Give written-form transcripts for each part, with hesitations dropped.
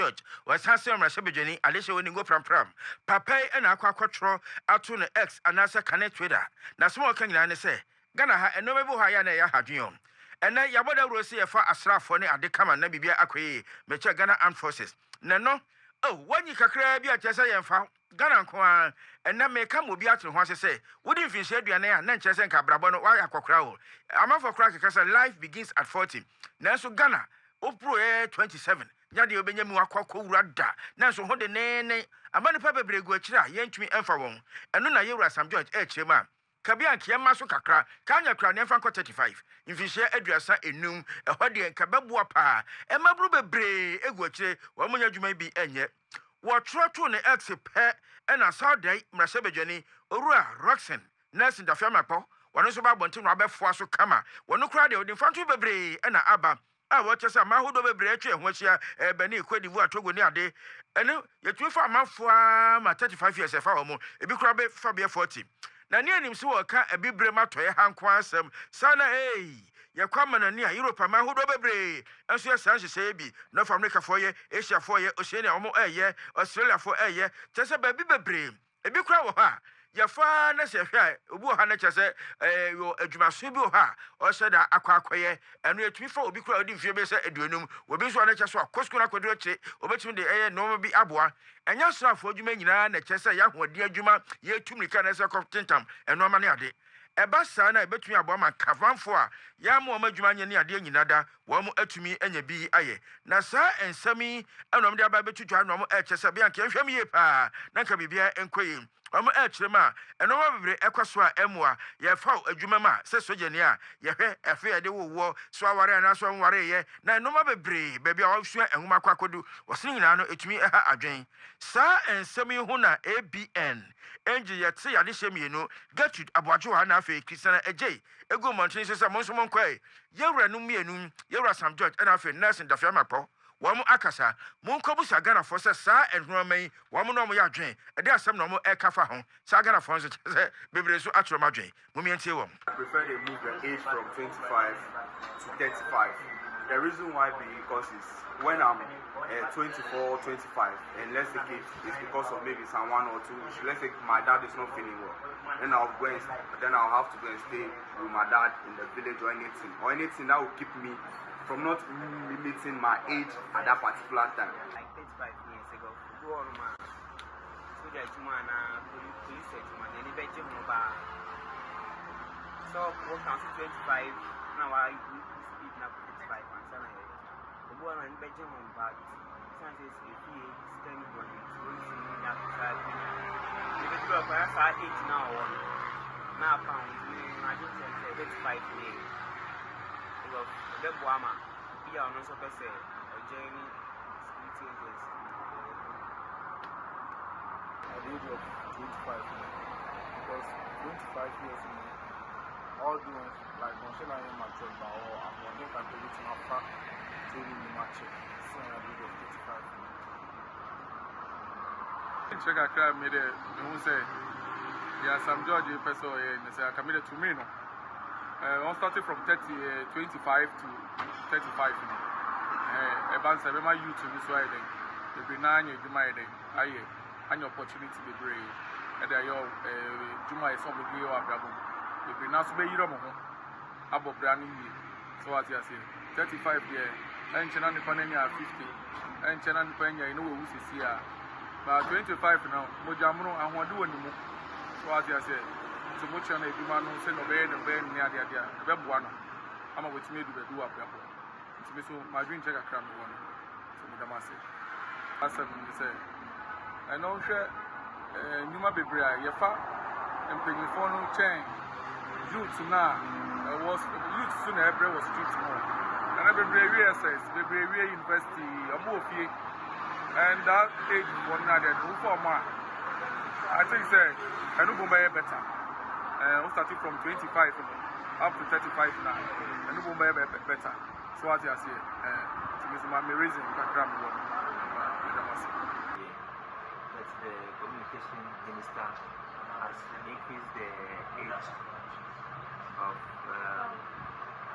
George was handsome Rashabijani, Alicia winning go from Pram. Papa and Aquatro out to the X and answer connect trader. Now, small king and say, Ghana ha and no Hayana Yahadion. And now Yaboda will see a far asra for at the command, Nabibia Akwe, Mecha Ghana Armed Forces. No. Oh, when you can cry, be a Chessa and found Ghana Kwan, and now may come will be out to once say, wouldn't you say, Diana, Nanchas and Cabrabano, why a crowd? I'm off for crack because life begins at 40. Now, so Ghana, Opro 27. Yadi Obenyam Wako Rada, now so hold the name. A man of Papa Breguachra, Yentry and for one, and none of you some George Chema. Kabian Kiamaso Kakra, Kanya Cran and Franco 35. If you share address in noon, a hody and Kababua pa, and my brother Bray, Eguache, one minute you may be any yet. What trotto on the exit pet and a Saturday, Masaba Jenny, Ura, Roxen, Nurse in the Famapo, one is about wanting Robert Fosso Kama, one no crowd in front of Bray and a Abba. I watch us a mahood of a breach and watch ya Benny Quedi Togo near day. And you 2 for a month for my 35 years of our more, a big crabbe Fabia 40. Na near him so a big brema to a hand quansum, Sana eh, ya common and near Europe, my hood of a bray, and so as say be, no from America for ye, Asia for ye, Oceania or more a year, Australia for a year, just a baby brain, a big crowd of her. Ya father said, Ubu Hanacha said, your Jumasubu ha, or said Aquaquaye, and we are 3 4 be crowded if you may say a dunum, will be so much as a Coscona Quadrate, or between the air, no be Abua, and yes, sir, for Jumena and Chessa Yah, dear Juma, ye 2 mechanics of Tintam, and no money a day. A bassana between a bomb and Cavan for Yamu Majumania near dear Nada, one more to me and ye be aye. Nasa and Sammy, and I'm there by to join normal Chesabian, came from ye pa, Nankabibia and Queen. Omo echrema eno mabebre ekwaso emwa ye fa adwumama se sojenia ye hwe efe de wo so aware na so nware ye na eno mabebre bebia ohua enhuma kwakodu wosin nyina no etumi eha adwen sa ensemi hu na ABN enji ye te yade hyemienu Gertrude Aboajo ha na afi Christiana Ejei egu montini se monso monkwai ye wura no mienu ye wura Sam George na afi Nelson Dafiamapo Wamu akasa, Munkobusa Ghana for sa and Romain, Wamuno Yadrin, a dear some normal air cafa home, Sagana for Bibresu Atromadrin, Mumiantium. I prefer they move the age from 25 to 35. The reason why because is when I'm 24, 25, and let's take it, it's because of maybe some 1 or 2 issues. Let's say my dad is not feeling well. Then I'll have to go and stay with my dad in the village or anything that will keep me from not limiting my age at that particular time. Like 35 years ago, go on man. So that you man, police said man, any better mobile. So what counts 25 now? I speak now 35 and so on. The boy and better mobile. Sometimes if he spend money, so he's not trying. If it's well, perhaps I 8 now. Now pound, I just say 35 years. The Buama, we are also a journey spiritual at the age of 25 because 25 years all doing like Monsela and Mature or I'm not calculating how far training the match. So at the age of 35. Check a crowd made it, who say, yeah, some George person, and say, I committed to me. On started from 25 to 35. About 7 my YouTube is why then. The Brinan, you might then. An opportunity to be brave. And I Juma is some of you are bravo. The Brinas be Yomo. Abo Brani. So as you say, 35 years. And Chenan Panania 50. And Chenan Pena, you know who is here. But 25 now. Mojamuno, I want to do anymore. So as you say. So much on a demand on send away and ben near the idea. Bebuano. I'm a witch made to do up. So my dream check a cram one. So Madamasi. As I say, I know Numa Bibria, Yafa, and Peniforno chain. Youth now was youth soon every was street more. And every year says, the Bibria University, a movie, and that age one night at Ufoma. I think, say, I know better. Starting from 25 up to 35 now, and no more better. So what you say, my reason background that the communication minister has increased the age of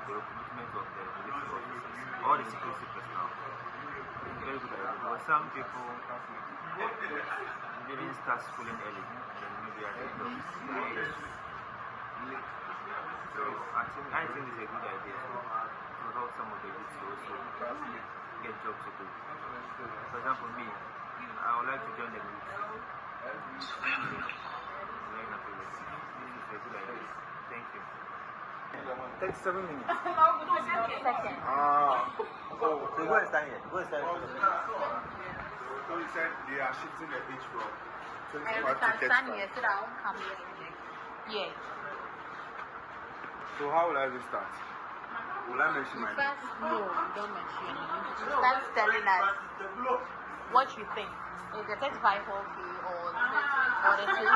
the recruitment of the military officers, all the security personnel. It's very good idea. But some people didn't start schooling early, then maybe at the end of age. So I think it's a good idea to help some of the youth to also get jobs to do. For example, me, I would like to join the youth. I'm very happy with it. It's a good idea. Thank you. 37 minutes. Second. So go and stand here. Go and stand here. So he said they are shifting the age from I 25 can to stand 35. here so that I won't come here. Yeah. So how will I even start? Will I mention my name? First, no, don't mention your name. Start telling us what you think. Is the 35 okay or the 20?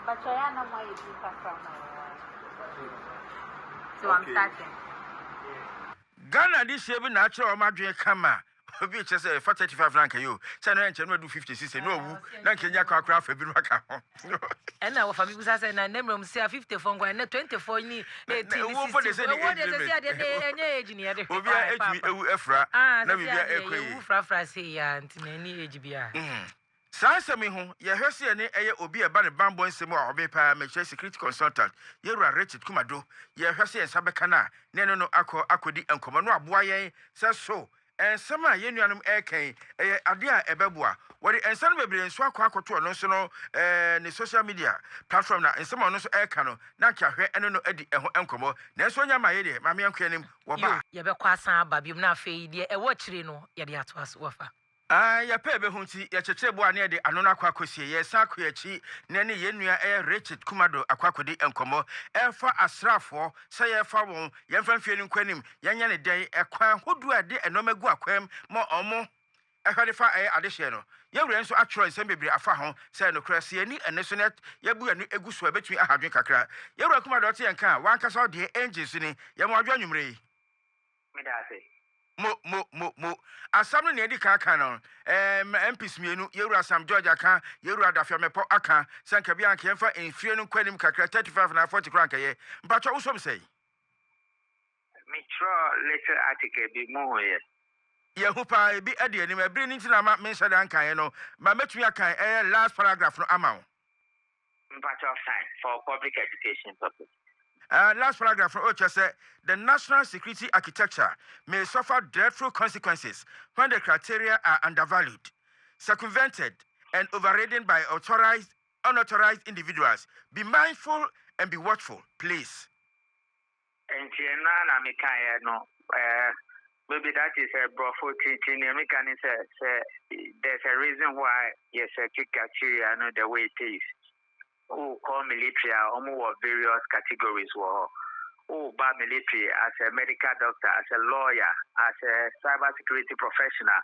But I know why you do that from so I'm Okay. starting. Ghana this year be natural madwe kama obi che say 35 rank you say no enche no do 56 no wu na kenya kwa kwa fa bi no aka ho and now for me busa say na nemrom say 54 ngwa na 24 ni 18 wo for dey say what dey say dey age ni dey obi a etumi ewu efra na bibia ekoyi wu fra say ya nti na ni age bia Sansami ho ye hwese ne eye obi eba ne bambo nsem a obe pa meche security consultant ye wura Richard Kumado ye hwese ensa beka na ne no akodi enkomo no aboa yen se so ensem a ye nuanom eken eye ade a ebeboa wori ensa no bebre nso akoto no nso no ne social media platform na ensem no nso eka no na nka hwe eno no adi eho enkomo na nso nya ma ye de ma me enkoanim wo ba ye be kwa san aba bi na afei de e wo kire no ye de ato aso wofa ya pe be hunti ya chechebo ane de anono akwakosie ye sa akwachi ne ne ye nua Richard Kumado akwakodi enkomo efa asrafo se ye fa won ye mfamfie ni nkwanim ye nya ne den ekwan hodu ade enomegu akwam mo omo ehwade fa adehye no ye wure nso atworo nsem bebre afa ho se no krase ani eneso ne ye bu anu eguso abetumi ahadwen kakra ye wure Kumado te enka wankasa de engines ni ye mo adwo anwumre yi Me da say. mo asam no edi kan no MPs mienu yewura Sam George aka yewura Dafia Mepo aka sanka bia anka yemfa enfie no kwanim kakra 35 na 40 kranka ye mpacho usom sei Me draw little article bi mo here. ye hu pa ebi ade anim ebiri ni ntina ma mensa da anka ye no ma metumi aka last paragraph no ama wo Mpacho sign for public education purpose. Last paragraph from Ocha said the national security architecture may suffer dreadful consequences when the criteria are undervalued, circumvented, and overridden by unauthorized individuals. Be mindful and be watchful, please. And na me kan no maybe that is a brofo teaching me can say there's a reason why yes criteria no the way it is. Who call military or various categories who bar military as a medical doctor, as a lawyer, as a cyber security professional,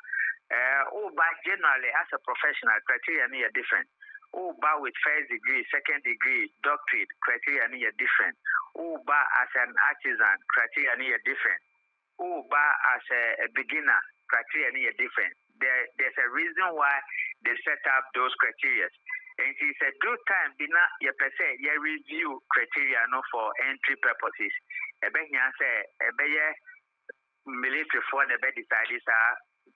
who bar generally as a professional criteria are different. Who bar with first degree, second degree, doctorate criteria are different. Who bar as an artisan criteria are different. Who bar as a beginner criteria are different. There's a reason why they set up those criteria. And it's a good time, bina ye per se, ye review criteria no for entry purposes. Ebe here say, ebe ye military for the bed decide this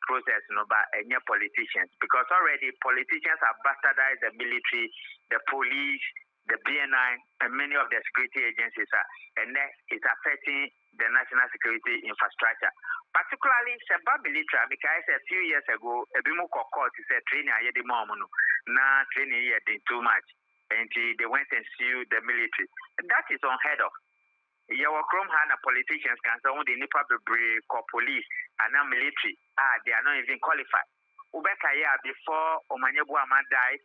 process no but any politicians because already politicians have bastardized the military, the police, the BNI, and many of the security agencies and that is affecting the national security infrastructure. Particularly, Seba military, because a few years ago, a bit more court is a training I had the moment. Now training here did too much, and they went and sued the military. That is unheard of. Your Chrome Hana politicians can say only Nipa Break or police and now military. They are not even qualified. Ubeka before Omanyebu Ama died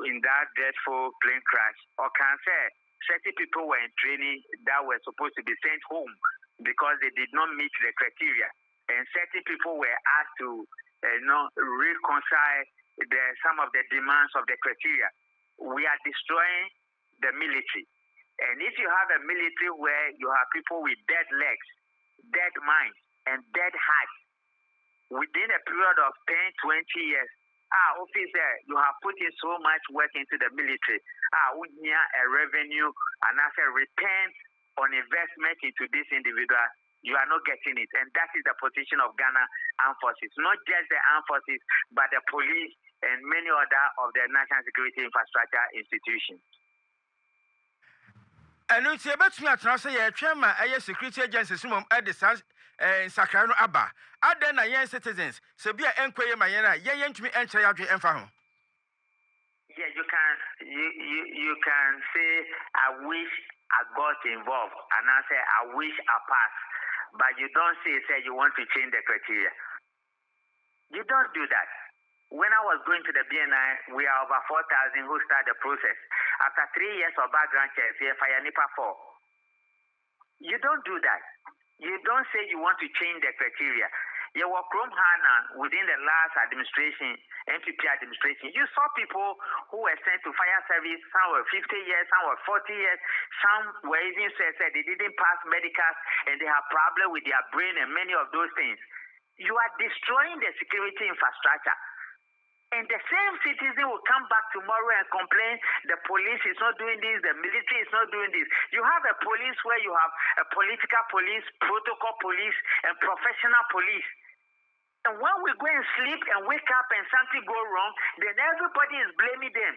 in that dreadful plane crash, or can say 30 people were in training that were supposed to be sent home because they did not meet the criteria, and 30 people were asked to reconcile some of the demands of the criteria. We are destroying the military. And if you have a military where you have people with dead legs, dead minds, and dead hearts, within a period of 10, 20 years, officer, you have put in so much work into the military. We need a revenue and as a return on investment into this individual. you are not getting it. And that is the position of Ghana Armed Forces. Not just the armed forces, but the police and many other of the national security infrastructure institutions. And it's about me at Rasa, Chama, security agencies, at the Sans Sacrano Abba. Other than young citizens, so be an enquiry, Mayana, yen to me enter out and found. Yeah, you can say, I wish I got involved, and I say, I wish I passed. But you don't say you want to change the criteria. You don't do that. When I was going to the BNI, we are over 4,000 who start the process. After 3 years of background checks, we fire NIPA 4. You don't do that. You don't say you want to change the criteria. You were Chrome Hana within the last administration, MPP administration. You saw people who were sent to fire service. Some were 50 years, some were 40 years. Some were even said they didn't pass medicals and they have problem with their brain and many of those things. You are destroying the security infrastructure. And the same citizen will come back tomorrow and complain the police is not doing this, the military is not doing this. You have a police where you have a political police, protocol police, and professional police. And when we go and sleep and wake up and something go wrong, then everybody is blaming them.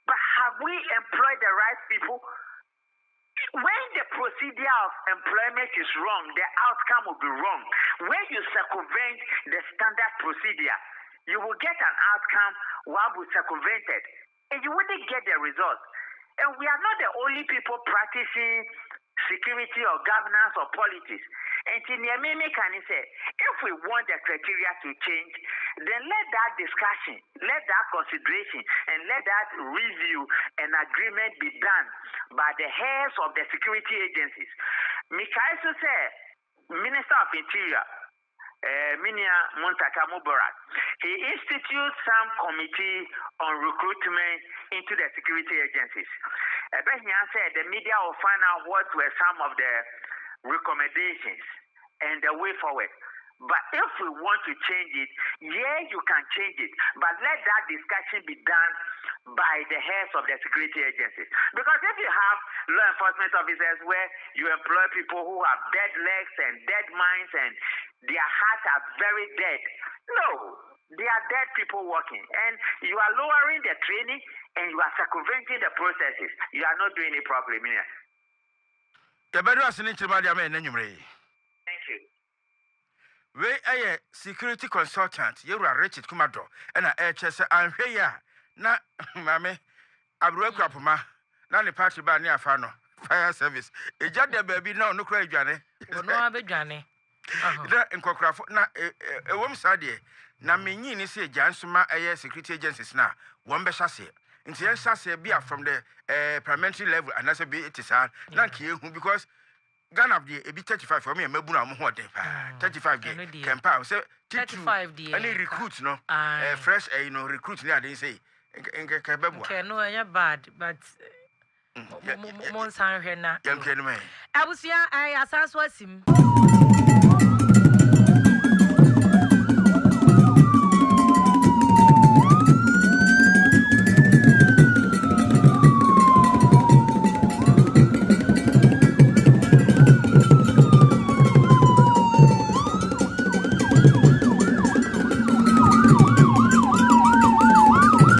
But have we employed the right people? When the procedure of employment is wrong, the outcome will be wrong. When you circumvent the standard procedure, you will get an outcome while we circumvented, and you wouldn't get the results. And we are not the only people practicing security or governance or politics. And in Yememe can say, if we want the criteria to change, then let that discussion, let that consideration, and let that review and agreement be done by the heads of the security agencies. Mikaiso said, Minister of Interior, Minia Montaka Mubarak, he institutes some committee on recruitment into the security agencies. Ebehian said the media will find out what were some of the recommendations and the way forward. But if we want to change it, yeah, you can change it. But let that discussion be done by the heads of the security agencies. Because if you have law enforcement officers where you employ people who have dead legs and dead minds and their hearts are very dead, no, they are dead people working. And you are lowering the training and you are circumventing the processes. You are not doing it properly, Minister. Thank you. We are security consultant. You are Richard Kumado, and I HS and here na mame abro kwapoma na ne party ba ne afa no fire service. Eja de baby na no kra adwane. Ono abedwane. Da nkokrafo na ewom sade na menyi ni se eja nsoma security agencies na won be hyase. Nti yen hyase bia from the parliamentary level and that's be it is na ke hu because Ghana de ebi 35 for me mabu na mo ho den pa 35 de kempa say 35 de any recruit no fresh recruit ni ade say nke babu okay no bad but mon san hwe na yam kenu me abusia asaso asim